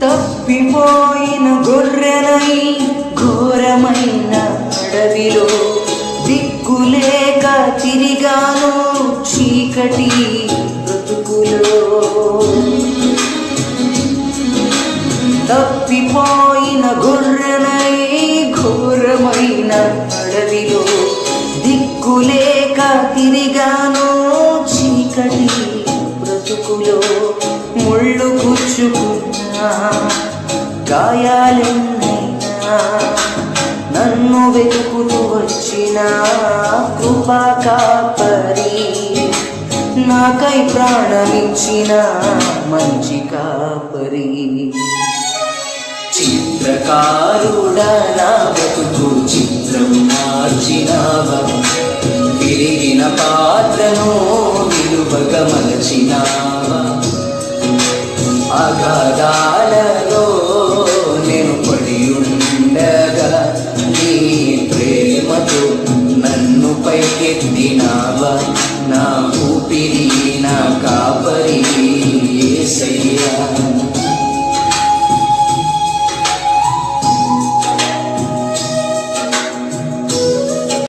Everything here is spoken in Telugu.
తప్పిపోయిన గొర్రెనై ఘోరమైన అడవిలో దిక్కులేక తిరిగాను చీకటి బ్రతుకులో. తప్పిపోయిన గొర్రెనై ఘోరమైన అడవిలో దిక్కులేక తిరిగాను చీకటి బ్రతుకులో. ముళ్ళు గుచ్చుకున్నా గాయాలెన్నైనా నన్ను వెతుకుతూ వచ్చిన కృపా కాపరి, నాకై ప్రాణమిచ్చిన మంచి కాపరి. చిత్రకారుడా నా బతుకు చిత్రం మార్చినావా, విరిగిన పాత్రను విలువగా మలచినావా. అగాధాలలో నేను పడి ఉండగా నీ ప్రేమతో నన్ను పైకెత్తినావా. నా ఊపిరి నా కాపరి యేసయ్యా.